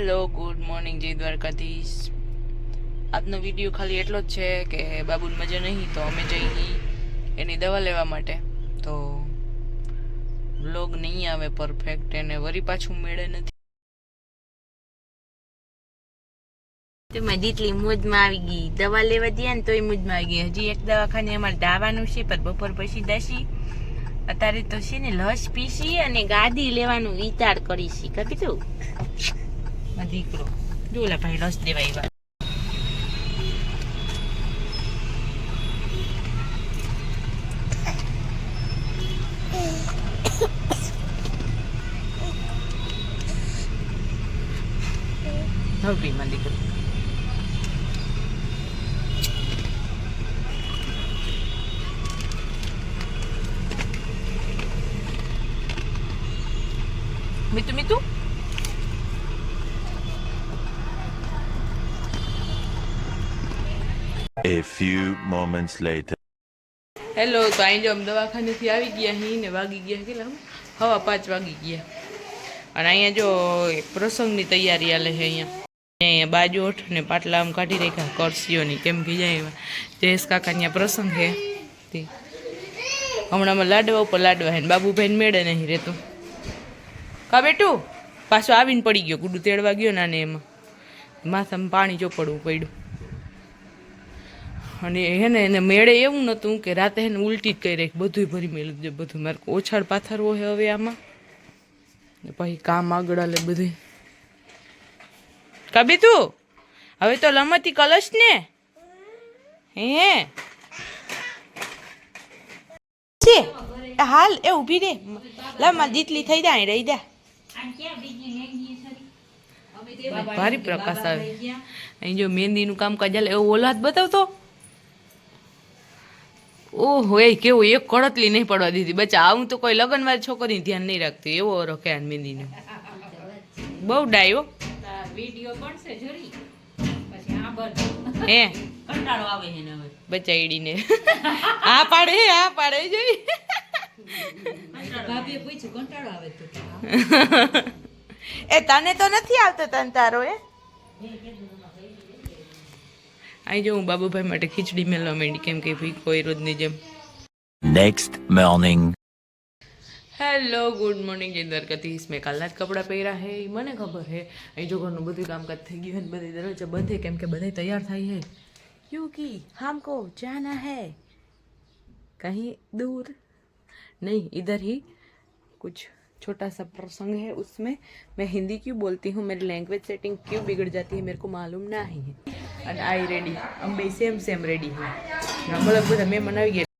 Hello good morning જય દ્વારકાધીશ। આજનો video ખાલી એટલો જ છે કે બાબુને મજા નહીં તો અમે જઈ એની દવા લેવા માટે, તો બ્લોગ નહીં આવે પરફેક્ટ, એને વરી પાછું મેળે નથી। તો મારી દીકરી મોજમાં આવી ગઈ, દવા લેવા દે ને તોય મોજમાં આવી ગઈ। હજી એક દવાખાને અમારે દાવાનું છે, પર બપોર પછી દાશી। અત્યારે તો છે ને લસ પીસી અને ગાદી લેવાનું વિચાર કરીશી। કપી તું દીકરો જોલા ભાઈ લસ દેવા આવ્યા। હવે માં દીકરો મીઠું મીઠું A few moments later. Hello, તો અહીં જો અમે દવાખાનેથી આવી ગયા અહીં ને વાગી ગયા કેટલા 5:15 વાગી ગયા। અને અહીંયા જો પ્રસંગની તૈયારી હાલે છે। અહીંયા બાજોઠ ને પાટલા આમ કાઢી રાખ્યા કરસીઓની, કેમ કે જાય જયેશ કાકા ત્યાં પ્રસંગ છે તે હમણાંમાં લાડવા ઉપર લાડવા છે। બાબુભાઈને મેળે નહીં રહેતું કા બેટું, પાછો આવીને પડી ગયો, ગુડું તેડવા ગયો ને એમાં માથામાં પાણી ચોપડવું પડ્યું। અને હે ને એને મેળે એવું નહોતું કે રાતે એને ઉલટી જ કરી રાખી, બધું ભરી મેળવી દે બધું। મારે ઓછાડ પાથરવો છે હવે આમાં, ને પછી કામ આગળ હાલે બધું। કબી તું હવે તો લમતી કલશ ને હે છે હાલ એ ઊભી રે લમા દીતલી થઈ જાય રહી દે। ભારી પ્રકાશ આવે અહીં જો મહેંદીનું કામ કાજ હાલે। એવો ઓલાદ બતાવતો, ઓહો એ કેવો એક કડતલી નહીં પડવા દીધી બચ્ચા। આવું તો કોઈ લગનવાળી છોકરી ધ્યાન નહીં રાખતી, એવો રખે આ મહેંદીનો બહુ ડાયો હે કંટાળો આવે છે ને બચ્ચા એડીને આ પાડે જોઈ એ તને તો નથી આવતો તને તારો એ અહીં જો હું બાબુભાઈ માટે ખીચડી મેળવા માંડી, કેમ કે ભાઈ કોઈ રોજની જેમ। Next morning. Hello good morning જય દ્વારકાધીશ। મેં કાલના જ કપડાં પહેર્યા હે, મને ખબર હે અહીં જો ઘરનું બધું કામકાજ થઈ ગયું હે, બધી દરવાજા બંધ, કેમ કે બધા તૈયાર થાય હે ક્योंकि हमको जाना है कहीं दूर नहीं, इधर ही कुछ छोटा सा प्रसंग है, उसमें मैं हिंदी क्यों बोलती हूँ, मेरी लैंग्वेज सेटिंग क्यों बिगड़ जाती है मेरे को मालूम नहीं है। एंड आई रेडी, हम બે सेम रेडी है, मतलब બધા મેં મનાવી ગયા।